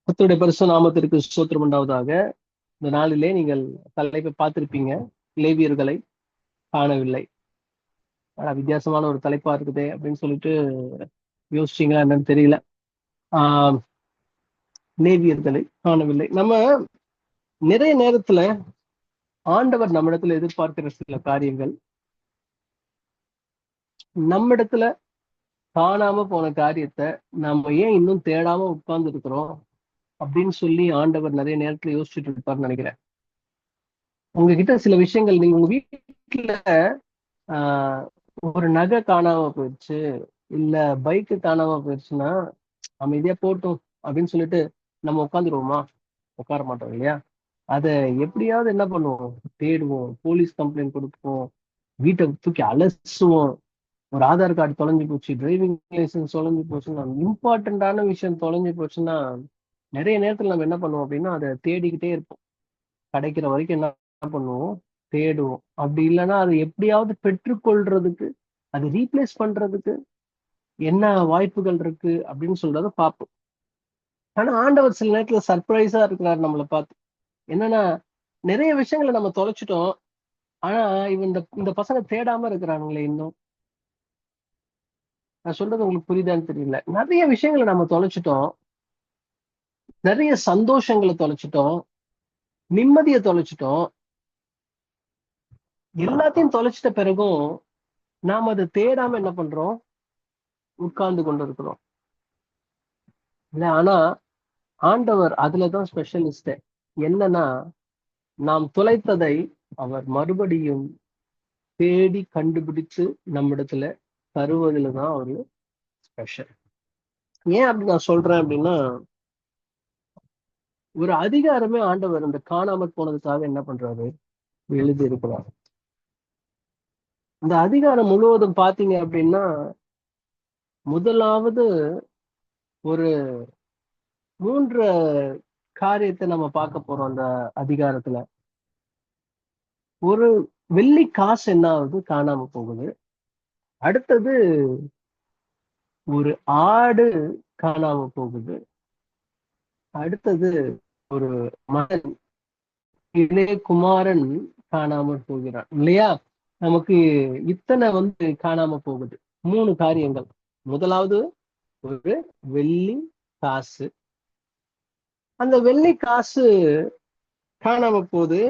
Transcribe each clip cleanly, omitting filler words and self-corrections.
கர்த்தருடைய பரிசு நாமத்திற்கு ஸ்தோத்திரம் உண்டாவதாக. இந்த நாளிலே நீங்கள் தலைப்பை பார்த்திருப்பீங்க, லேவியர்களை காணவில்லை. வித்தியாசமான ஒரு தலைப்பா இருக்குதே அப்படின்னு சொல்லிட்டு யோசிச்சீங்களா என்னன்னு தெரியல. ஆஹ் லேவியர்களை காணவில்லை. நம்ம நிறைய நேரத்துல ஆண்டவர் நம்மிடத்துல எதிர்பார்க்கிற சில காரியங்கள் நம்மிடத்துல காணாம போன காரியத்தை நம்ம ஏன் இன்னும் தேடாம உட்கார்ந்து இருக்கிறோம் அப்படின்னு சொல்லி ஆண்டவர் நிறைய நேரத்துல யோசிச்சுட்டு இருப்பாருன்னு நினைக்கிறேன். உங்ககிட்ட சில விஷயங்கள், நீங்க உங்க வீட்டுல ஆஹ் ஒரு நகை காணாம போயிடுச்சு, இல்ல பைக்கு காணாம போயிடுச்சுன்னா அமைதியா போட்டும் அப்படின்னு சொல்லிட்டு நம்ம உட்காந்துருவோமா? உட்கார மாட்டோம் இல்லையா? அதை எப்படியாவது என்ன பண்ணுவோம்? தேடுவோம், போலீஸ் கம்ப்ளைண்ட் கொடுப்போம், வீட்டை தூக்கி அலசுவோம். ஒரு ஆதார் கார்டு தொலைஞ்சு போச்சு, டிரைவிங் லைசன்ஸ் தொலைஞ்சு போச்சுன்னா, இம்பார்ட்டன்டான விஷயம் தொலைஞ்சு போச்சுன்னா நிறைய நேரத்துல நம்ம என்ன பண்ணுவோம் அப்படின்னா அதை தேடிக்கிட்டே இருப்போம். கிடைக்கிற வரைக்கும் என்ன பண்ணுவோம்? தேடுவோம். அப்படி இல்லைன்னா அதை எப்படியாவது பெற்றுக்கொள்றதுக்கு, அது ரீப்ளேஸ் பண்றதுக்கு என்ன வாய்ப்புகள் இருக்கு அப்படின்னு சொல்றத பார்ப்போம். ஆனா ஆண்டவர் சில நேரத்துல சர்ப்ரைஸா இருக்கிறார் நம்மளை பார்த்து. என்னன்னா, நிறைய விஷயங்களை நம்ம தொலைச்சிட்டோம். ஆனா இந்த இந்த பசங்க தேடாம இருக்கிறானுங்களே இன்னும். நான் சொல்றது உங்களுக்கு புரியுதான்னு தெரியல. நிறைய விஷயங்களை நம்ம தொலைச்சிட்டோம், நிறைய சந்தோஷங்களை தொலைச்சிட்டோம், நிம்மதியை தொலைச்சிட்டோம். எல்லாத்தையும் தொலைச்சிட்ட பிறகும் நாம அதை தேடாம என்ன பண்றோம்? உட்கார்ந்து கொண்டு இருக்கிறோம் இல்ல. ஆனா ஆண்டவர் அதுலதான் ஸ்பெஷலிஸ்ட். என்னன்னா, நாம் தொலைத்ததை அவர் மறுபடியும் தேடி கண்டுபிடிச்சு நம்மிடத்துல தருவதில் தான் அவரு ஸ்பெஷல். ஏன் அப்படி நான் சொல்றேன் அப்படின்னா, ஒரு அதிகாரமே ஆண்டவர் அந்த காணாமற் போனதுக்காக என்ன பண்றாரு? எழுதி இருக்கிறார். இந்த அதிகாரம் முழுவதும் பாத்தீங்க அப்படின்னா, முதலாவது ஒரு 3 காரியத்தை நம்ம பார்க்க போறோம் அந்த அதிகாரத்துல. ஒரு வெள்ளி காசு என்ன ஆகுது? காணாம போகுது. அடுத்தது ஒரு ஆடு காணாம போகுது. அடுத்தது ஒரு மகன், இளைய குமாரன் காணாமல் போகிறான் இல்லையா? நமக்கு இத்தனை காணாம போகுது. 3 காரியங்கள். முதலாவது ஒரு வெள்ளி காசு. அந்த வெள்ளி காசு காணாம போகுது.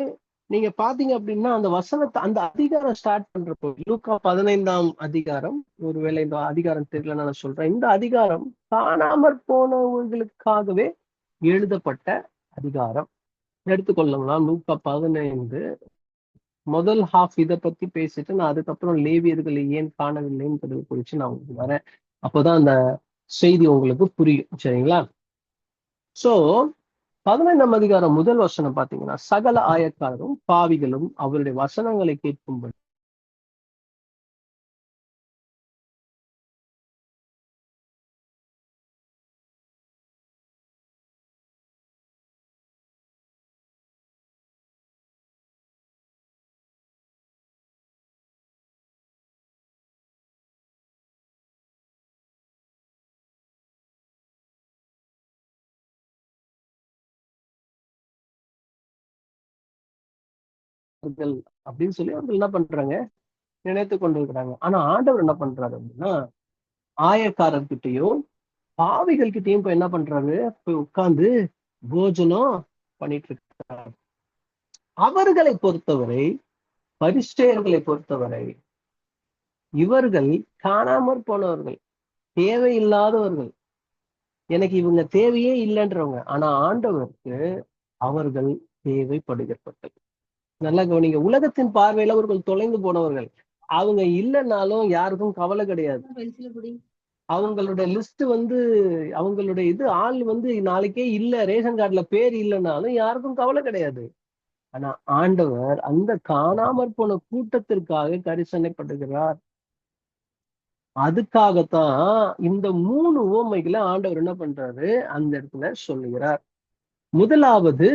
நீங்க பாத்தீங்க அப்படின்னா அந்த வசனத்தை, அந்த அதிகாரம் ஸ்டார்ட் பண்றப்போ, லூக்கா 15ஆம் அதிகாரம், ஒருவேளை இந்த அதிகாரம் தெரியல நான் சொல்றேன். இந்த அதிகாரம் காணாமற் போனவர்களுக்காகவே எழுதப்பட்ட அதிகாரம். எடுத்துக்கொள்ளலாம் லூக்கா 15 முதல் ஹாஃப் இதை பத்தி பேசிட்டு நான் அதுக்கப்புறம் லேவியர்களை ஏன் காணவில்லைன்றது குறித்து நான் உங்களுக்கு வரேன். அப்போதான் அந்த செய்தி உங்களுக்கு புரியும். சரிங்களா? சோ 15ஆம் அதிகாரம் முதல் வசனம் பாத்தீங்கன்னா, சகல ஆயக்காரரும் பாவிகளும் அவருடைய வசனங்களை கேட்கும்படி அப்படின்னு சொல்லி அவங்க என்ன பண்றாங்க? நினைத்து கொண்டிருக்கிறாங்க. ஆனா ஆண்டவர் என்ன பண்றாரு அப்படின்னா, ஆயக்காரர்கிட்டையும் பாவிகள் கிட்டையும் போய் என்ன பண்றாரு? போய் உட்கார்ந்து போஜனம் பண்ணிட்டு இருக்காரு. அவர்களை பொறுத்தவரை, பரிசேயர்களை பொறுத்தவரை, இவர்கள் காணாமற் போனவர்கள், தேவையில்லாதவர்கள், எனக்கு இவங்க தேவையே இல்லைன்றவங்க. ஆனா ஆண்டவருக்கு அவர்கள் தேவைப்படுகிறவர்கள். நல்லா கவனிங்க. உலகத்தின் பார்வையில அவர்கள் தொலைந்து போனவர்கள். அவங்க இல்லைன்னாலும் யாருக்கும் கவலை கிடையாது. அவங்களோட லிஸ்ட் அவங்களுடைய ஆள் நாளைக்கே இல்ல, ரேஷன் கார்டுல பேர் இல்லைன்னாலும் யாருக்கும் கவலை கிடையாது. ஆனா ஆண்டவர் அந்த காணாமற் போன கூட்டத்திற்காக கரிசனைப்படுகிறார். அதுக்காகத்தான் இந்த 3 உவமைகளை ஆண்டவர் என்ன பண்றாரு? அந்த இடத்துல சொல்லுகிறார். முதலாவது,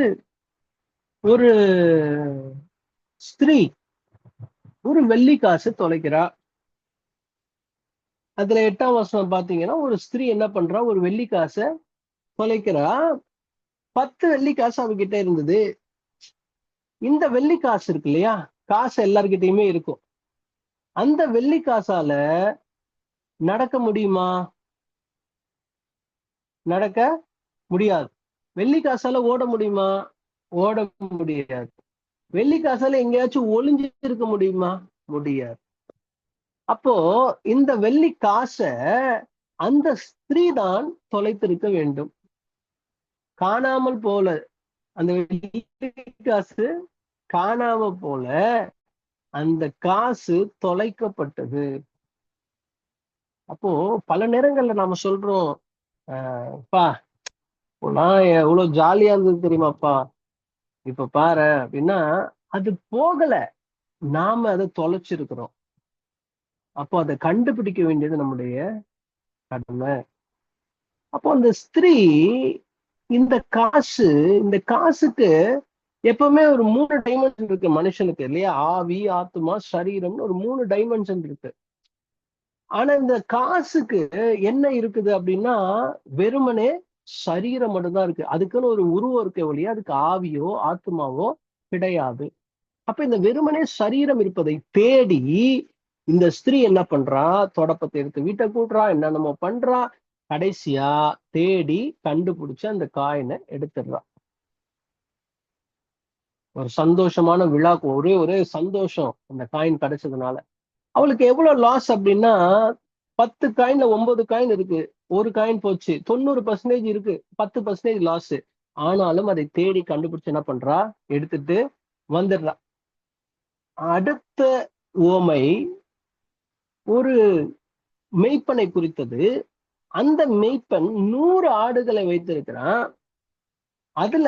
ஒரு ஸ்திரீ ஒரு வெள்ளி காசு தொலைக்கிறா. அதுல 8ஆம் வசனம் பாத்தீங்கன்னா, ஒரு ஸ்திரீ என்ன பண்றா, ஒரு வெள்ளி காசை தொலைக்கிறா. 10 வெள்ளி காசு அவகிட்ட இருந்தது. இந்த வெள்ளி காசு இருக்கு இல்லையா, காசு எல்லார்கிட்டயுமே இருக்கும். அந்த வெள்ளி காசால நடக்க முடியுமா? நடக்க முடியாது. வெள்ளி காசால ஓட முடியுமா? ஓட முடியாது. வெள்ளி காசால எங்கேயாச்சும் ஒளிஞ்சு இருக்க முடியுமா? முடியாது. அப்போ இந்த வெள்ளி காசை அந்த ஸ்திரீ தான் தொலைத்திருக்க வேண்டும். காணாமல் போல அந்த வெள்ளி காசு காணாம போல அந்த காசு தொலைக்கப்பட்டது. அப்போ பல நேரங்கள்ல நாம சொல்றோம், "அப்பா, நான் எவ்வளவு ஜாலியா இருந்தது தெரியுமாப்பா, இப்ப பாரு" அப்படின்னா அது போகல. நாம அதை தொலைச்சிருக்கிறோம். அப்போ அதை கண்டுபிடிக்க வேண்டியது நம்முடைய கடமை. அப்போ அந்த ஸ்திரீ இந்த காசு, இந்த காசுக்கு எப்பவுமே ஒரு 3 டைமென்ஷன் இருக்கு மனுஷனுக்கு இல்லையா? ஆவி, ஆத்மா, சரீரம்னு ஒரு 3 டைமென்ஷன் இருக்கு. ஆனா இந்த காசுக்கு என்ன இருக்குது அப்படின்னா, வெறுமனே சரீரம் மட்டும்தான் இருக்கு. அதுக்குன்னு ஒரு உருவம் இருக்க ஒழிய அதுக்கு ஆவியோ ஆத்மாவோ கிடையாது. அப்ப இந்த வெறுமனே சரீரம் இருப்பதை தேடி இந்த ஸ்திரீ என்ன பண்றா, தொடப்பத்தை எடுத்து வீட்டை கூட்டுறா, என்னென்னமோ பண்றா. கடைசியா தேடி கண்டுபிடிச்சு அந்த காயினை எடுத்துடுறா. ஒரு சந்தோஷமான விழாக்கு ஒரே ஒரே சந்தோஷம் அந்த காயின் கிடைச்சதுனால. அவளுக்கு எவ்வளவு லாஸ் அப்படின்னா, 10 காயின்ல 9 காயின் இருக்கு. ஒரு காயின் போச்சு. 90% இருக்கு. 10% லாஸ். ஆனாலும் அதை தேடி கண்டுபிடிச்சு என்ன பண்றா, எடுத்துட்டு வந்துடுறா. அடுத்த உவமை ஒரு மெய்ப்பனை குறித்தது. அந்த மெய்ப்பன் 100 ஆடுகளை வைத்திருக்கிறான். அதுல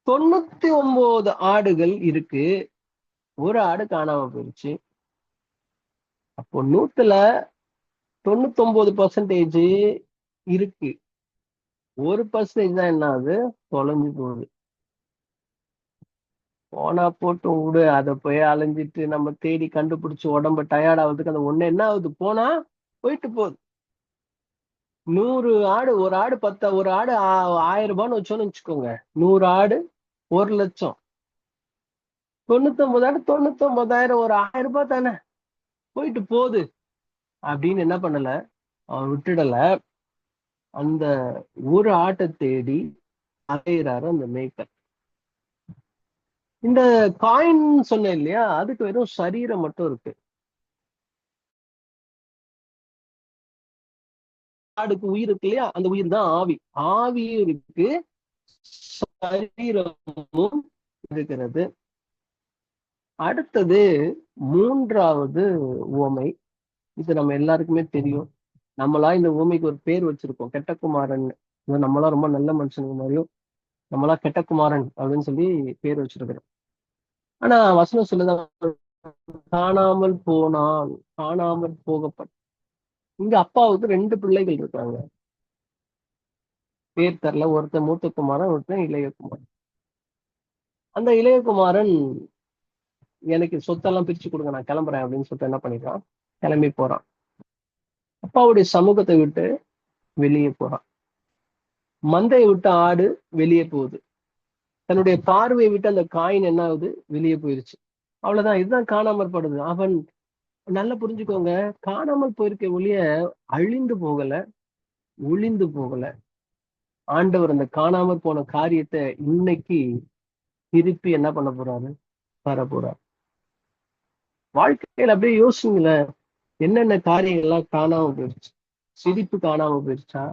99 ஆடுகள் இருக்கு. ஒரு ஆடு காணாம போயிடுச்சு. அப்போ 100ல 99% இருக்கு. 1% தான் என்ன ஆகுது, தொலைஞ்சு போகுது. போனா போட்டும் விடு, அதை போய் அலைஞ்சிட்டு நம்ம தேடி கண்டுபிடிச்சு உடம்பு டயர்ட் ஆகுறதுக்கு அந்த ஒண்ணு என்ன ஆகுது, போனா போயிட்டு போகுது. 100 ஆடு, ஒரு ஆடு 10, ஒரு ஆடு 1000 ரூபான்னு வச்சோன்னு வச்சுக்கோங்க. 100 ஆடு 1,00,000. 99 ஆடு 99,000, ஒரு 1000 ரூபாய் தானே, போயிட்டு போகுது அப்படின்னு என்ன பண்ணல, அவன் விட்டுடல. அந்த ஒரு ஆட்டை தேடி அலையிறாரு அந்த மேய்ப்பர். இந்த காயின் சொன்னேன் இல்லையா, அதுக்கு வெறும் சரீரம் மட்டும் இருக்கு. ஆடுக்கு உயிர் இருக்கு இல்லையா, அந்த உயிர் தான் ஆவி. ஆவியும் இருக்கு, சரீரமும் இருக்கிறது. அடுத்தது 3வது உவமை. இது நம்ம எல்லாருக்குமே தெரியும். நம்மளா இந்த உவமைக்கு ஒரு பேர் வச்சிருக்கோம், கெட்ட குமாரன். நம்மளா ரொம்ப நல்ல மனுஷனுக்கு மாதிரியும் நம்மளா கெட்ட குமாரன் அப்படின்னு சொல்லி பேர் வச்சிருக்கிறோம். ஆனா வசனம் சொல்லுதான், காணாமல் போனால், காணாமல் போகப்பட்ட. இங்க அப்பாவுக்கு 2 பிள்ளைகள் இருக்காங்க. பேர் தெரியல. ஒருத்தன் மூத்த குமாரன், ஒருத்தன் இளைய குமாரன். அந்த இளைய குமாரன், எனக்கு சொத்தெல்லாம் பிரிச்சு கொடுங்க, நான் கிளம்புறேன் அப்படின்னு சொல்லிட்டு என்ன பண்ணிடுறான், கிளம்பி போறான். அப்பாவுடைய சமூகத்தை விட்டு வெளியே போறான். மந்தையை விட்டு ஆடு வெளியே போகுது. தன்னுடைய பார்வையை விட்டு அந்த காயின் என்ன ஆகுது, வெளியே போயிருச்சு. அவ்வளவுதான். இதுதான் காணாமல் படுது. அவன், நல்லா புரிஞ்சுக்கோங்க, காணாமல் போயிருக்க ஒழிய அழிந்து போகல, ஒளிந்து போகல. ஆண்டவர் அந்த காணாமல் போன காரியத்தை இன்னைக்கு திருப்பி என்ன பண்ண போறாரு, தர போறாரு. வாழ்க்கையில அப்படியே யோசிங்களேன், என்னென்ன காரியங்கள்லாம் காணாம போயிடுச்சு. சிரிப்பு காணாம போயிடுச்சா,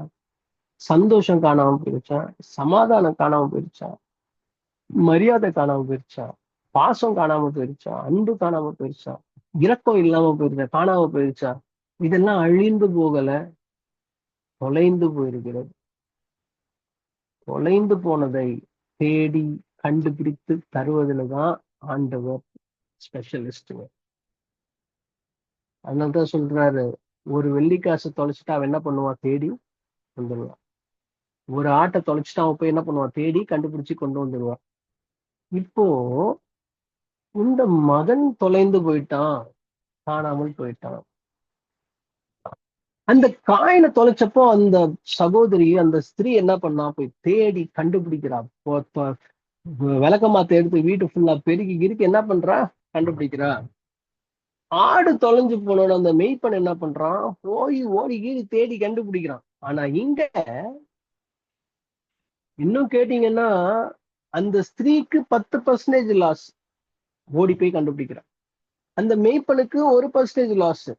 சந்தோஷம் காணாம போயிடுச்சா, சமாதானம் காணாம போயிடுச்சா, மரியாதை காணாம போயிடுச்சா, பாசம் காணாம போயிடுச்சா, அன்பு காணாம போயிடுச்சா, இரக்கம் இல்லாம போயிருச்சா, காணாம போயிடுச்சா? இதெல்லாம் அழிந்து போகல, தொலைந்து போயிருக்கிறது. தொலைந்து போனதை தேடி கண்டுபிடித்து தருவதில்தான் ஆண்டவர் ஸ்பெஷலிஸ்டுங்க. அதனாலதான் சொல்றாரு, ஒரு வெள்ளிக்காசு தொலைச்சிட்டா அவன் என்ன பண்ணுவான், தேடி வந்துடுவான். ஒரு ஆட்டை தொலைச்சிட்டா அவன் போய் என்ன பண்ணுவான், தேடி கண்டுபிடிச்சு கொண்டு வந்துடுவான். இப்போ இந்த மகன் தொலைந்து போயிட்டான், காணாமல் போயிட்டான். அந்த காயினை தொலைச்சப்போ அந்த சகோதரி, அந்த ஸ்திரீ என்ன பண்ணா, போய் தேடி கண்டுபிடிக்கிறா. விளக்கமாத்த எடுத்து வீட்டு ஃபுல்லா பெருக்கி கிருக்கி என்ன பண்றா, கண்டுபிடிக்கிறா. ஆடு தொலைஞ்சு போனோட அந்த மெய்ப்பன் என்ன பண்றான், போய் ஓடி கீடி தேடி கண்டுபிடிக்கிறான். ஆனா இங்க இன்னும் கேட்டீங்கன்னா, அந்த ஸ்திரீக்கு 10% லாஸ். ஓடி போய் கண்டுபிடிக்கிறான். அந்த மெய்ப்பனுக்கு 1% லாஸ்.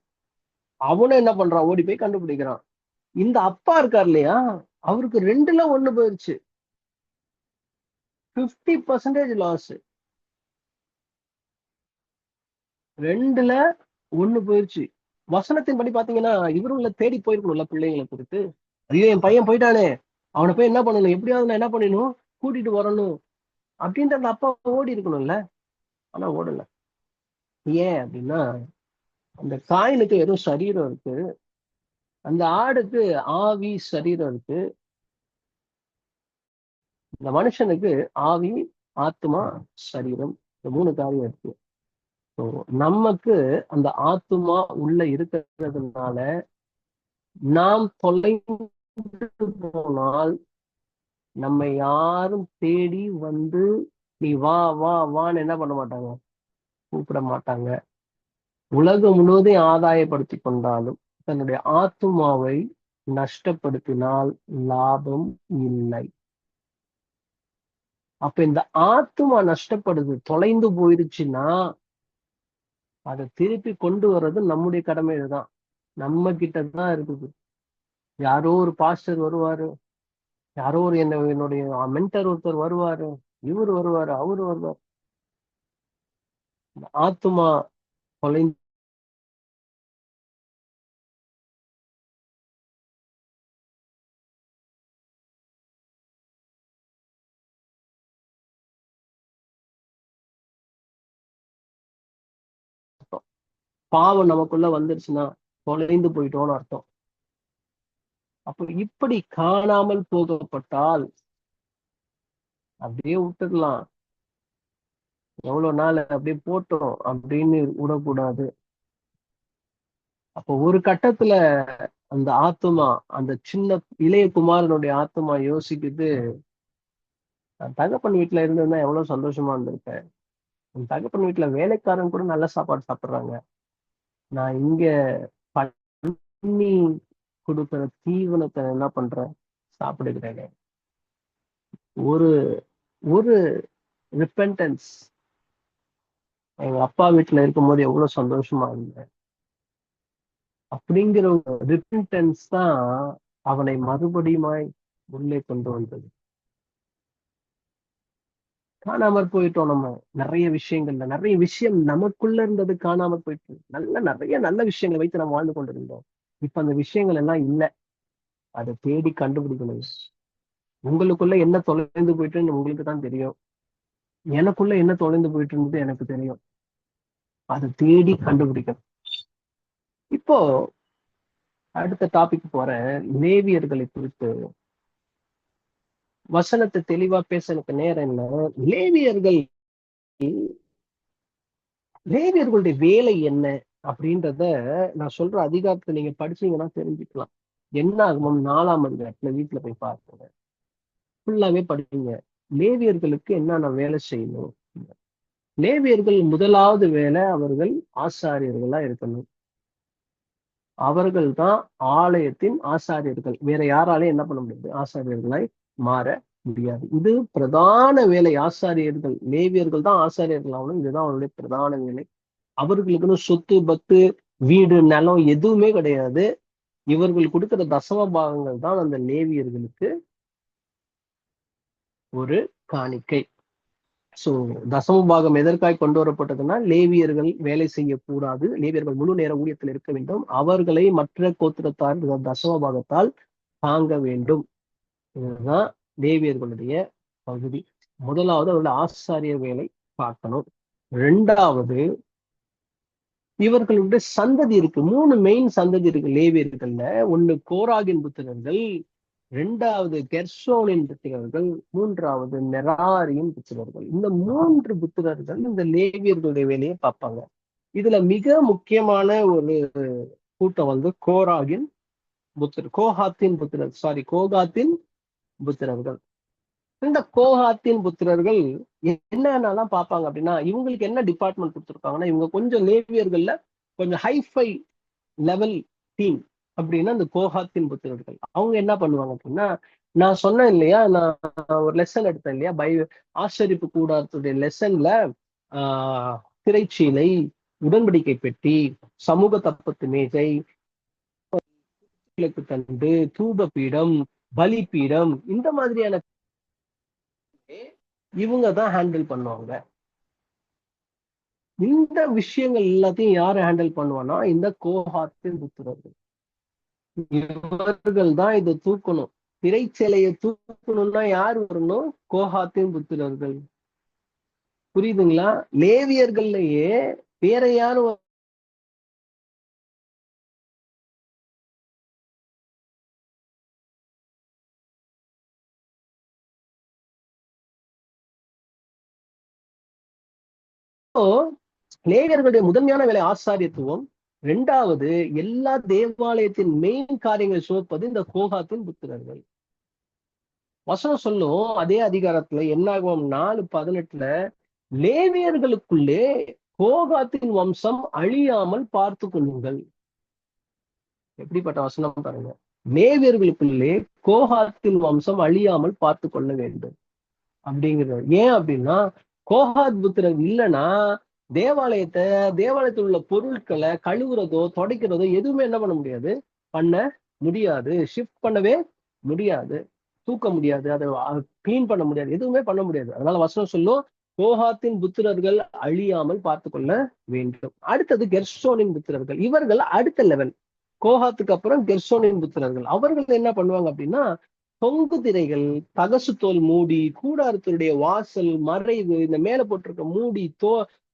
அவனும் என்ன பண்றான், ஓடி போய் கண்டுபிடிக்கிறான். இந்த அப்பா இருக்கார் இல்லையா, அவருக்கு 2ல 1 போயிருச்சு. 50% லாஸ். 2ல 1 போயிருச்சு. வசனத்தின் படி பாத்தீங்கன்னா, இவரும் தேடி போயிருக்கணும்ல பிள்ளைங்களை குறித்து. ஐயோ என் பையன் போயிட்டானே, அவனை போய் என்ன பண்ணணும், எப்படியாவது நான் என்ன பண்ணணும், கூட்டிட்டு வரணும் அப்படின்ற அந்த அப்பா ஓடி இருக்கணும்ல. ஆனா ஓடல. ஏன் அப்படின்னா, அந்த காயினுக்கு வெறும் சரீரம் இருக்கு, அந்த ஆடுக்கு ஆவி சரீரம் இருக்கு. இந்த மனுஷனுக்கு ஆவி, ஆத்மா, சரீரம், இந்த 3 காரியம் இருக்கு. நமக்கு அந்த ஆத்துமா உள்ள இருக்கிறதுனால நாம் தொலைந்து போனால் நம்ம யாரும் தேடி வந்து நீ வா வா வான்னு என்ன பண்ண மாட்டாங்க, கூப்பிட மாட்டாங்க. உலகம் முழுவதையும் ஆதாயப்படுத்தி கொண்டாலும் தன்னுடைய ஆத்துமாவை நஷ்டப்படுத்தினால் லாபம் இல்லை. அப்ப இந்த ஆத்துமா நஷ்டப்படுது, தொலைந்து போயிருச்சுன்னா அதை திருப்பி கொண்டு வர்றது நம்முடைய கடமை. இதுதான் நம்ம கிட்டதான் இருக்குது. யாரோ ஒரு பாஸ்டர் வருவாரு, யாரோ ஒரு என்னுடைய மென்டர் ஒருத்தர் வருவாரு, இவர் வருவாரு, அவரு வருவாரு. ஆத்துமா தொலைந்து பாவம் நமக்குள்ள வந்துருச்சுன்னா தொலைந்து போயிட்டோம்னு அர்த்தம். அப்ப இப்படி காணாமல் போகப்பட்டால் அப்படியே விட்டுடலாம், எவ்வளவு நாள் அப்படியே போட்டோம் அப்படின்னு விடக்கூடாது. அப்போ ஒரு கட்டத்துல அந்த ஆத்துமா, அந்த சின்ன இளைய குமாரனுடைய ஆத்துமா யோசிக்குது, நான் தகப்பன் வீட்டுல இருந்திருந்தா எவ்வளவு சந்தோஷமா இருந்திருப்பேன். என் தகப்பன் வீட்டுல வேலைக்காரன் கூட நல்ல சாப்பாடு சாப்பிடுறாங்க, நான் இங்க பண்ணி கொடுக்கிற தீவனத்தை என்ன பண்றேன், சாப்பிடுகிறேன். ஒரு ஒரு ரிப்பென்டன்ஸ். எங்க அப்பா வீட்டுல இருக்கும்போது எவ்வளவு சந்தோஷமா இருந்தேன் அப்படிங்கிற ஒரு ரிப்பென்டன்ஸ் தான் அவனை மறுபடியுமாய் உள்ளே கொண்டு வந்தது. காணாமற் போயிட்டோம். நம்ம நிறைய விஷயம் நமக்குள்ள இருந்தது காணாமற் போயிட்டு, நிறைய நல்ல விஷயங்களை வைத்து நம்ம வாழ்ந்து கொண்டிருந்தோம். இப்ப அந்த விஷயங்கள் எல்லாம் இல்லை. அதை தேடி கண்டுபிடிக்கணும். உங்களுக்குள்ள என்ன தொலைந்து போயிட்டுன்னு உங்களுக்கு தான் தெரியும். எனக்குள்ள என்ன தொலைந்து போயிட்டு இருந்தது எனக்கு தெரியும். அதை தேடி கண்டுபிடிக்கணும். இப்போ அடுத்த டாபிக் போறேன். லேவியர்களை குறித்து வசனத்தை தெளிவா பேச எனக்கு நேரம் இல்லை. லேவியர்களுடைய வேலை என்ன அப்படின்றத நான் சொல்ற அதிகாரத்தை நீங்க படிச்சீங்கன்னா தெரிஞ்சுக்கலாம். என்ன ஆகும், 4ஆம் அதிகாரத்துல வீட்டுல போய் பார்ப்போங்க, ஃபுல்லாவே படிங்க. லேவியர்களுக்கு என்னென்ன வேலை செய்யணும். லேவியர்கள் முதலாவது வேலை, அவர்கள் ஆசாரியர்களா இருக்கணும். அவர்கள் தான் ஆலயத்தின் ஆசாரியர்கள். வேற யாராலையும் என்ன பண்ண முடியாது, ஆசாரியர்களாய் மாற முடியாது. இது பிரதான வேலை. ஆசாரியர்கள், லேவியர்கள் தான் ஆசாரியர்கள் ஆகணும். இதுதான் அவருடைய பிரதான வேலை. அவர்களுக்குன்னு சொத்து பத்து வீடு நிலம் எதுவுமே கிடையாது. இவர்கள் கொடுக்கிற தசம பாகங்கள் தான் அந்த லேவியர்களுக்கு ஒரு காணிக்கை. சோ தசம பாகம் எதற்காய் கொண்டு வரப்பட்டதுன்னா, லேவியர்கள் வேலை செய்யக்கூடாது, லேவியர்கள் முழு நேர ஊழியத்தில் இருக்க வேண்டும், அவர்களை மற்ற கோத்திரத்தார் தசம பாகத்தால் தாங்க வேண்டும். இதுதான் லேவியர்களுடைய பகுதி. முதலாவது அவருடைய ஆசாரிய வேலை பார்க்கணும். 2வது, இவர்களுடைய சந்ததி இருக்கு. 3 மெயின் சந்ததி இருக்கு லேவியர்கள்ல. ஒண்ணு கோராகின் புத்திரர்கள், 2வது கெர்சோனின் புத்திரர்கள், 3வது மெராரியின் புத்திரர்கள். இந்த 3 புத்திரர்கள் இந்த லேவியர்களுடைய வேலையை பார்ப்பாங்க. இதுல மிக முக்கியமான ஒரு கூட்டம் கோராகின் கோகாத்தின் புத்திரர்கள். இந்த கோகாத்தின் புத்திரர்கள் என்னென்னலாம் பார்ப்பாங்க அப்படின்னா, இவங்களுக்கு என்ன டிபார்ட்மெண்ட் கொடுத்துருக்காங்கன்னா, இவங்க கொஞ்சம் லேவியர்கள்ல கொஞ்சம் ஹைஃபை லெவல் டீம் அப்படின்னா இந்த கோகாத்தின் புத்திரர்கள். அவங்க என்ன பண்ணுவாங்க அப்படின்னா, நான் சொன்னேன் இல்லையா, நான் ஒரு லெசன் எடுத்தேன் இல்லையா, ஆசரிப்பு கூடாரத்துடைய லெசன்ல திரைச்சீலை, உடன்படிக்கை பெட்டி, சமூக தப்பத்து மேஜை, கிழக்கு தண்டு, தூப பீடம், பலிபீடம், இந்த மாதிரியான இவங்க தான் ஹேண்டில் பண்ணுவாங்க. இந்த விஷயங்கள் எல்லாத்தையும் யாரு ஹேண்டில் பண்ணுவானா, இந்த கோகாத்தின் புத்திரர்கள். இவர்கள் தான் இதை தூக்கணும். திரைச்சேலையை தூக்கணும்னா யார் வரணும்? கோகாத்தின் புத்திரர்கள். புரியுதுங்களா? லேவியர்கள்லயே வேற யாரும் லேவியர்களுடைய முதன்மையான வேலை ஆசாரியத்துவம். இரண்டாவது, எல்லா தேவாலயத்தின் மெயின் காரியங்களை சுமப்பது இந்த கோகாத்தின் புத்திரர்கள். வசனம் சொல்லும் அதே அதிகாரத்துல என்னாகும் 4:18, லேவியர்களுக்குள்ளே கோகாத்தின் வம்சம் அழியாமல் பார்த்து கொள்ளுங்கள். எப்படிப்பட்ட வசனம் பாருங்க. லேவியர்களுக்குள்ளே கோகாத்தின் வம்சம் அழியாமல் பார்த்து கொள்ள வேண்டும் அப்படிங்கிறது. ஏன் அப்படின்னா, கோகாத் புத்திரர் இல்லைன்னா தேவாலயத்தில் உள்ள பொருட்களை கழுவுறதோ துடைக்கிறதோ எதுவுமே என்ன பண்ண முடியாது, பண்ண முடியாது. ஷிஃப்ட் பண்ணவே முடியாது, தூக்க முடியாது, அதை கிளீன் பண்ண முடியாது, எதுவுமே பண்ண முடியாது. அதனால வசனம் சொல்லும், கோகாத்தின் புத்திரர்கள் அழியாமல் பார்த்து கொள்ள வேண்டும். அடுத்தது கெர்சோனின் புத்திரர்கள். இவர்கள் அடுத்த லெவல். கோகாத்துக்கு அப்புறம் கெர்சோனின் புத்திரர்கள். அவர்கள் என்ன பண்ணுவாங்க அப்படின்னா, தொங்கு திரைகள், தகசு தோல் மூடி, கூடாரத்தினுடைய வாசல், மறைவு, இந்த மேல போட்டிருக்க மூடி,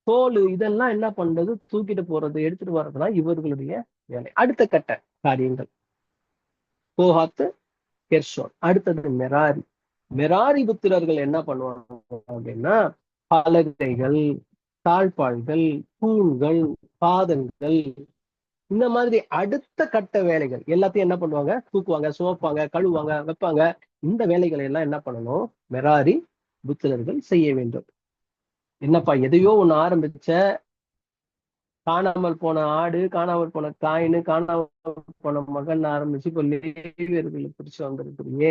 தோல், இதெல்லாம் என்ன பண்றது, தூக்கிட்டு போறது, எடுத்துட்டு வர்றதுதான் இவர்களுடைய வேலை. அடுத்த கட்ட காரியங்கள் கோகாத்து, கெர்சோன். அடுத்தது மெராரி. மெராரி புத்திரர்கள் என்ன பண்ணுவாங்க அப்படின்னா, பலகைகள், தாழ்பாள்கள், தூண்கள், பாதங்கள், இந்த மாதிரி அடுத்த கட்ட வேலைகள் எல்லாத்தையும் என்ன பண்ணுவாங்க, தூக்குவாங்க, சுமப்பாங்க, கழுவாங்க, வைப்பாங்க. இந்த வேலைகளை எல்லாம் என்ன பண்ணணும், மெராரி புத்திரர்கள் செய்ய வேண்டும். என்னப்பா எதையோ ஒண்ணு ஆரம்பிச்ச, காணாமல் போன ஆடு, காணாமல் போன காயின்னு, காணாமல் போன மகன் ஆரம்பிச்சு இப்ப லேவியர்களை பிடிச்சு வந்திருக்கிறீங்க.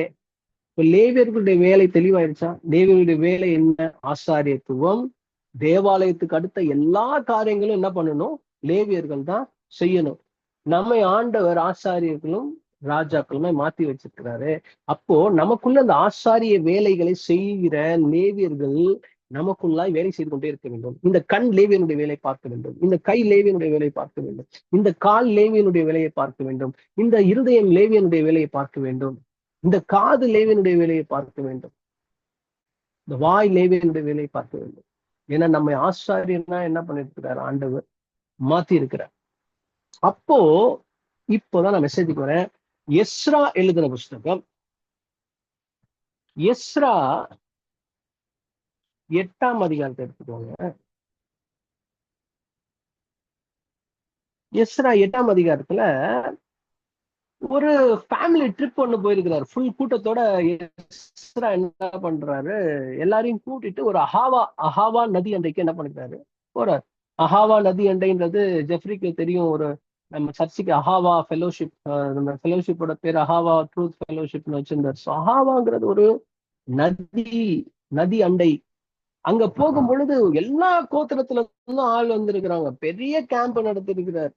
இப்ப லேவியர்களுடைய வேலை தெளிவாயிருச்சா? லேவியர்களுடைய வேலை என்ன? ஆசாரியத்துவம். தேவாலயத்துக்கு அடுத்த எல்லா காரியங்களும் என்ன பண்ணணும், லேவியர்கள் தான் செய்யணும். நம்மை ஆண்டவர் ஆசாரியர்களும் ராஜாக்களுமே மாத்தி வச்சிருக்கிறாரு. அப்போ நமக்குள்ள அந்த ஆசாரிய வேலைகளை செய்கிற லேவியர்கள் நமக்குள்ளாய் வேலை செய்து கொண்டே இருக்க வேண்டும். இந்த கண் லேவியனுடைய வேலை பார்க்க வேண்டும், இந்த கை லேவியனுடைய வேலையை பார்க்க வேண்டும், இந்த கால் லேவியனுடைய வேலையை பார்க்க வேண்டும், இந்த இருதயம் லேவியனுடைய வேலையை பார்க்க வேண்டும், இந்த காது லேவியனுடைய வேலையை பார்க்க வேண்டும், இந்த வாய் லேவியனுடைய வேலையை பார்க்க வேண்டும். ஏன்னா நம்ம ஆசாரியனா என்ன பண்ணிருக்கிறார், ஆண்டவர் மாத்தி இருக்கிறார். அப்போ இப்போதான் நான் மெசேஜுக்கு வரேன். எஸ்ரா எழுதின புஸ்தகம், எஸ்ரா 8ஆம் அதிகாரத்தை எடுத்துக்கோங்க. எஸ்ரா 8ஆம் அதிகாரத்துல ஒரு ஃபேமிலி ட்ரிப் ஒண்ணு போயிருக்கிறாரு. ஃபுல் கூட்டத்தோட எஸ்ரா என்ன பண்றாரு, எல்லாரையும் கூட்டிட்டு ஒரு அஹாவா நதி அண்டைக்கு என்ன பண்ணிக்கிறாரு, போறாரு. அஹாவா நதி அண்டைன்றது ஜெஃப்ரிக்கு தெரியும். ஒரு நம்ம சர்ச்சுக்கு அஹாவா ஃபெலோஷிப், நம்ம ஃபெலோஷிப்போட பேர் அஹாவா ட்ரூத் ஃபெலோஷிப்னு வச்சிருந்தார். ஸோ அஹாவாங்கிறது ஒரு நதி அண்டை. அங்க போகும் பொழுது எல்லா கோத்திரத்துல இருந்தும் ஆள் வந்திருக்கிறாங்க. பெரிய கேம்ப் நடத்திருக்கிறார்.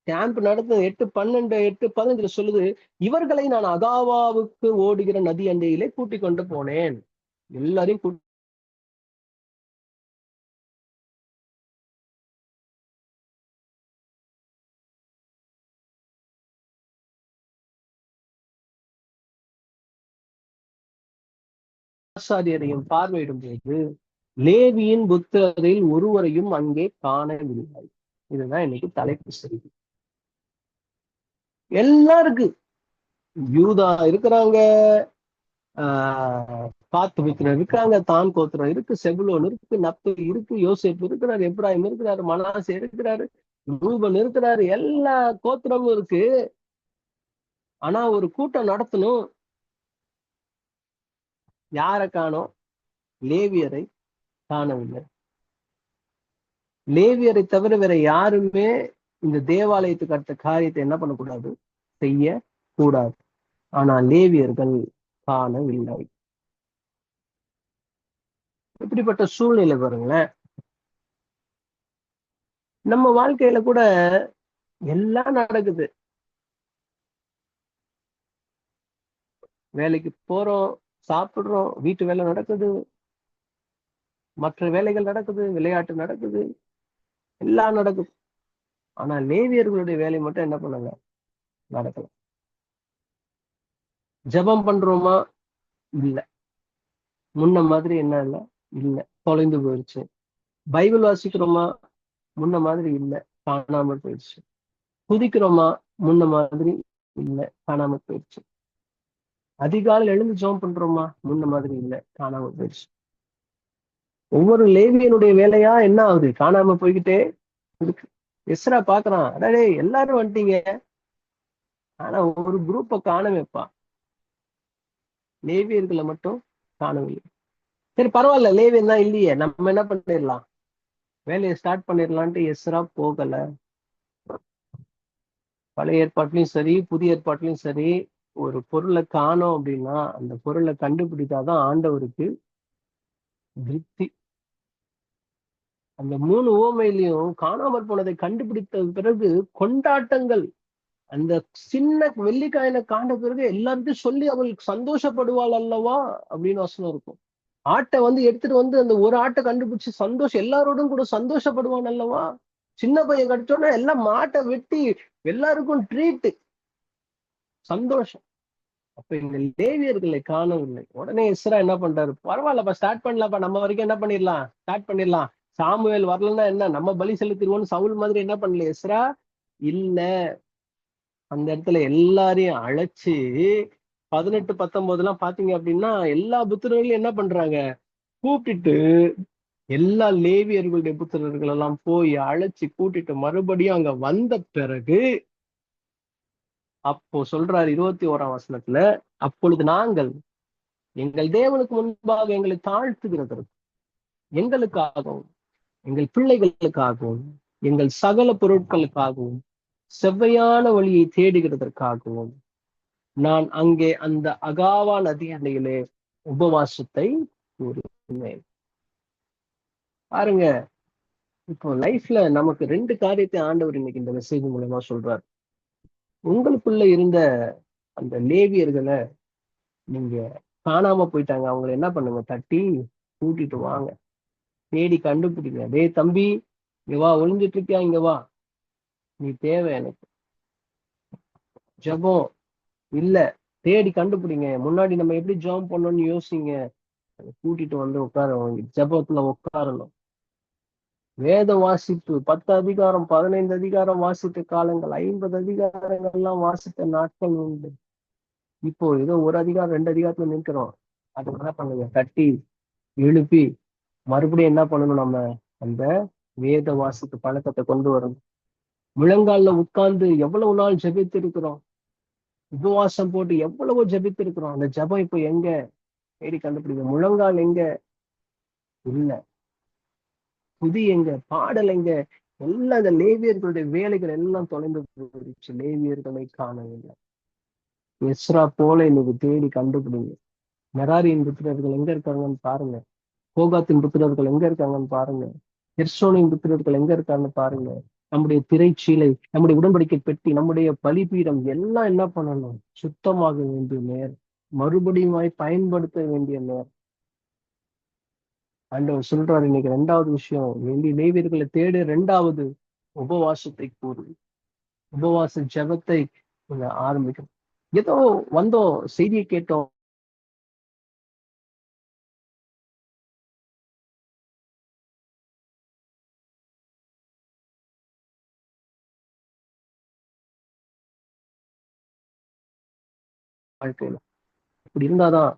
கேம்ப் நடத்த 8:12 8:15 சொல்லுது, இவர்களை நான் அகாவாவுக்கு ஓடுகிற நதி அண்டையிலே கூட்டிக் கொண்டு போனேன். எல்லாரையும் ஆசாரியரையும் பார்வையிடும் போது லேவியின் புத்திரரில் ஒருவரையும் அங்கே காணவில்லை. இதுதான் இன்னைக்கு தலைப்பு செய்தி. எல்லாருக்கு யூதா இருக்கிறாங்க, காத்து புத்திரர் இருக்காங்க, தான் கோத்திரம் இருக்கு, செபுலோன் இருக்கு, நப்தலி இருக்கு, யோசேப் இருக்கிறாரு, எப்ராஹிம் இருக்கிறாரு, மனாசே இருக்கிறாரு, ரூபன் இருக்கிறாரு, எல்லா கோத்திரமும் இருக்கு. ஆனா ஒரு கூட்டம் நடத்தணும். யாரை காணோம்? லேவியரை காணவில்லை. லேவியரை தவிர வேற யாருமே இந்த தேவாலயத்துக்கு அடுத்த காரியத்தை என்ன பண்ணக்கூடாது? செய்ய கூடாது. ஆனா லேவியர்கள் காணவில்லை. இப்படிப்பட்ட சூழ்நிலை பாருங்களேன். நம்ம வாழ்க்கையில கூட எல்லாம் நடக்குது. வேலைக்கு போறோம், சாப்பிடுறோம், வீட்டு வேலை நடக்குது, மற்ற வேலைகள் நடக்குது, விளையாட்டு நடக்குது, எல்லாம் நடக்குது. ஆனா லேவியர்களுடைய வேலை மட்டும் என்ன பண்ணல? நடக்கல. ஜெபம் பண்றோமா? இல்ல. முன்ன மாதிரி என்ன இல்ல? இல்ல. தொலைந்து போயிடுச்சு. பைபிள் வாசிக்கிறோமா? முன்ன மாதிரி இல்ல. காணாம போயிடுச்சு. துதிக்கிறோமா? முன்ன மாதிரி இல்ல. காணாம போயிடுச்சு. அதிகாலையில் எழுந்து ஜெபம் பண்றோமா? முன்ன மாதிரி இல்ல. காணாம போயிடுச்சு. ஒவ்வொரு லேவியனுடைய வேலையா என்ன ஆகுது? காணாம போய்கிட்டே இருக்கு. எஸ்ரா பாக்குறான், அடே எல்லாரும் வந்துட்டீங்க, ஆனா ஒரு குரூப்பை காணவேப்பா, லேவியர்களை மட்டும் காணவில்லை. சரி பரவாயில்ல, லேவியன் தான் இல்லையே, நம்ம என்ன பண்ணிடலாம், வேலையை ஸ்டார்ட் பண்ணிடலான்ட்டு எஸ்ரா போகல. பழைய ஏற்பாட்டிலையும் சரி, புதிய ஏற்பாட்டிலையும் சரி, ஒரு பொருளை காணோம் அப்படின்னா அந்த பொருளை கண்டுபிடித்தாதான் ஆண்டவருக்கு திருப்தி. அந்த 3 உவமையிலையும் காணாமற் போனதை கண்டுபிடித்த பிறகு கொண்டாட்டங்கள். அந்த சின்ன வெள்ளிக்காயனை காண்ட பிறகு எல்லார்கிட்டையும் சொல்லி அவள் சந்தோஷப்படுவாள் அல்லவா அப்படின்னு வசனம் இருக்கும். ஆட்டை வந்து எடுத்துட்டு வந்து அந்த ஒரு ஆட்டை கண்டுபிடிச்சு சந்தோஷம், எல்லாரோடும் கூட சந்தோஷப்படுவான் அல்லவா. சின்ன பையன் கிடைச்சோன்னா எல்லாம் மாட்டை வெட்டி எல்லாருக்கும் ட்ரீட், சந்தோஷம். அப்ப இந்த லேவியர்களை காணவில்லை. உடனே எஸ்ரா என்ன பண்றாரு? பரவாயில்லப்பா, ஸ்டார்ட் பண்ணலாம்ப்பா, நம்ம வரைக்கும் என்ன பண்ணிடலாம், ஸ்டார்ட் பண்ணிடலாம். சாமுவேல் வரலன்னா என்ன, நம்ம பலி செலுத்திடுவோம்னு சவுல் மாதிரி என்ன பண்ணல எஸ்ரா. இல்ல, அந்த இடத்துல எல்லாரையும் அழைச்சு 18, 19 எல்லாம் பாத்தீங்க அப்படின்னா எல்லா புத்திரர்களையும் என்ன பண்றாங்க? கூப்பிட்டுட்டு எல்லா லேவியர்களுடைய புத்திரர்கள் எல்லாம் போய் அழைச்சு கூட்டிட்டு மறுபடியும் அங்க வந்த பிறகு அப்போ சொல்றாரு 21ஆம் வசனத்துல, அப்பொழுது நாங்கள் எங்கள் தேவனுக்கு முன்பாக எங்களை தாழ்த்துகிறதற்கு, எங்களுக்காகவும் எங்கள் பிள்ளைகளுக்காகவும் எங்கள் சகல பொருட்களுக்காகவும் செவ்வையான வழியை தேடுகிறதற்காகவும் நான் அங்கே அந்த அகாவா நதி அண்டையிலே உபவாசத்தை கூறினேன். பாருங்க, இப்போ லைஃப்ல நமக்கு 2 காரியத்தை ஆண்டவர் இன்னைக்கு இந்த மெசேஜ் மூலமா சொல்றாரு. உங்களுக்குள்ள இருந்த அந்த லேவியர்களை நீங்க காணாம போயிட்டாங்க, அவங்களை என்ன பண்ணுங்க? தட்டி கூட்டிட்டு வாங்க, தேடி கண்டுபிடிங்க. டேய் தம்பி, இங்க வா, ஒளிஞ்சிட்டு இருக்கியா, இங்க வா, நீ தேவை எனக்கு. ஜெபம் இல்ல, தேடி கண்டுபிடிங்க. முன்னாடி நம்ம எப்படி ஜெபம் பண்ணணும்னு யோசிங்க. கூட்டிட்டு வந்து உட்கார, ஜெபத்துல உட்காரணும். வேத வாசிப்பு 10 அதிகாரம் 15 அதிகாரம் வாசித்த காலங்கள், 50 அதிகாரங்கள்லாம் வாசித்த நாட்கள் உண்டு. இப்போ ஏதோ ஒரு அதிகாரம் 2 அதிகாரத்துல நிற்கிறோம். அது என்ன பண்ணுங்க? தட்டி எழுப்பி மறுபடியும் என்ன பண்ணணும்? நம்ம அந்த வேத வாசிப்பு பழக்கத்தை கொண்டு வரணும். முழங்கால்ல உட்கார்ந்து எவ்வளவு நாள் ஜெபித்து இருக்கிறோம், உபவாசம் போட்டு எவ்வளவோ ஜெபித்து இருக்கிறோம். அந்த ஜெபம் இப்போ எங்க? தேடி கண்டுபிடிங்க. முழங்கால் எங்க? இல்ல. துதி எங்க? பாடல் எங்க? எல்லாம் இந்த லேவியர்களுடைய வேலைகள் எல்லாம் தொலைந்து போயிடுச்சு. லேவியர்களை காணவில்லை. எஸ்ரா போல இன்னைக்கு தேடி கண்டுபிடிங்க. மெராரியின் புத்திரர்கள் எங்க இருக்காங்கன்னு பாருங்க. கோகாத்தின் புத்திரர்கள் எங்க இருக்காங்கன்னு பாருங்க. ஹெர்சோனின் புத்திரர்கள் எங்க இருக்காங்கன்னு பாருங்க. நம்முடைய திரைச்சீலை, நம்முடைய உடன்படிக்கை பெட்டி, நம்முடைய பலிபீடம் எல்லாம் என்ன பண்ணணும்? சுத்தமாக வேண்டிய நேரம், மறுபடியும் பயன்படுத்த வேண்டிய நேரம். ஆண்டவர் சொல்றாரு இன்னைக்கு 2வது விஷயம், வேண்டி லேவியர்களை தேடு. 2வது உபவாசத்தை கூறு. உபவாச ஜெபத்தை ஆரம்பிக்கும். ஏதோ வந்தோம், செய்தியை கேட்டோம், வாழ்க்கையில இப்படி இருந்தாதான்.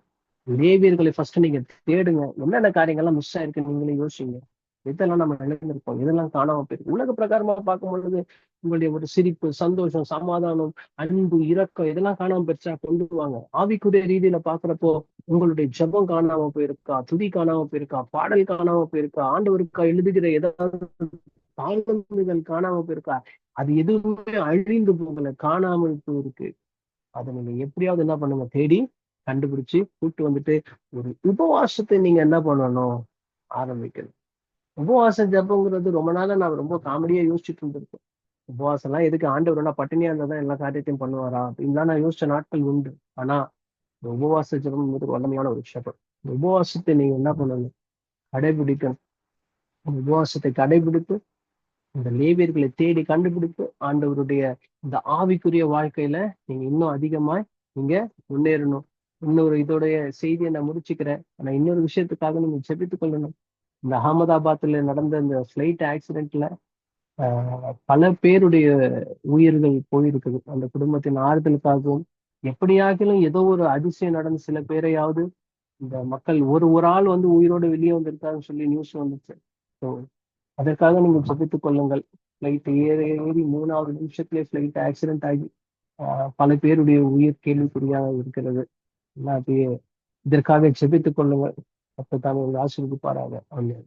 லேவியர்களை ஃபர்ஸ்ட் நீங்க தேடுங்க. என்னென்ன காரியங்கள்லாம் மிஸ் ஆயிருக்கு நீங்களே யோசிங்க. இதெல்லாம் நம்ம இழந்திருக்கோம், இதெல்லாம் காணாம போயிருக்கு. உலக பிரகாரமா பார்க்கும் பொழுது உங்களுடைய ஒரு சிரிப்பு, சந்தோஷம், சமாதானம், அன்பு, இரக்கம் இதெல்லாம் காணாம போயிருச்சா? கொண்டு வாங்க. ஆவிக்குரிய ரீதியில பாக்குறப்போ உங்களுடைய ஜெபம் காணாம போயிருக்கா? துதி காணாம போயிருக்கா? பாடல் காணாம போயிருக்கா? ஆண்டவருக்கா எழுதுகிற ஏதாவது தாளந்துகள் காணாம போயிருக்கா? அது எதுவுமே அழிந்து போகல, காணாமல் போயிருக்கு. அதை நீங்க எப்படியாவது என்ன பண்ணுங்க, தேடி கண்டுபிடிச்சு கூட்டு வந்துட்டு ஒரு உபவாசத்தை நீங்க என்ன பண்ணணும், ஆரம்பிக்கணும். உபவாச ஜபங்கிறது ரொம்ப நாளா நான் ரொம்ப காமெடியா யோசிச்சுட்டு இருந்திருக்கேன். உபவாசம் எல்லாம் எதுக்கு, ஆண்டவர்னா பட்டினியா இருந்தாதான் எல்லா காரியத்தையும் பண்ணுவாரா அப்படின்லாம் நான் யோசிச்ச நாட்கள் உண்டு. ஆனா இந்த உபவாச ஜபம் வல்லமையான ஒரு விஷயம். இந்த உபவாசத்தை நீங்க என்ன பண்ணணும், கடைபிடிக்கணும். இந்த உபவாசத்தை கடைபிடித்து இந்த லேவியர்களை தேடி கண்டுபிடித்து ஆண்டவருடைய இந்த ஆவிக்குரிய வாழ்க்கையில நீங்க இன்னும் அதிகமாய் நீங்க முன்னேறணும். இன்னொரு இதோடைய செய்தியை நான் முடிச்சுக்கிறேன். ஆனா இன்னொரு விஷயத்துக்காக நீங்க ஜெபித்துக் கொள்ளணும். இந்த அகமதாபாத்ல நடந்த இந்த ஃபிளைட் ஆக்சிடென்ட்ல பல பேருடைய உயிர்கள் போயிருக்குது. அந்த குடும்பத்தின் ஆறுதலுக்காகவும் எப்படியாகிலும் ஏதோ ஒரு அதிசயம் நடந்து சில பேரையாவது இந்த மக்கள் ஒரு ஆள் உயிரோடு வெளியே வந்திருக்காருன்னு சொல்லி நியூஸ் வந்துச்சு. ஸோ அதற்காக நீங்கள் ஜெபித்துக் கொள்ளுங்கள். ஃபிளைட் ஏறி 3வது நிமிஷத்திலே ஃபிளைட் ஆக்சிடென்ட் ஆகி பல பேருடைய உயிர் கேள்விக்குறியாக இருக்கிறது. அப்படியே இதற்காக ஜெபித்துக் கொள்ளுங்கள். அப்பதான் உங்களை ஆசீர்வதிப்பாராக. ஆமென்.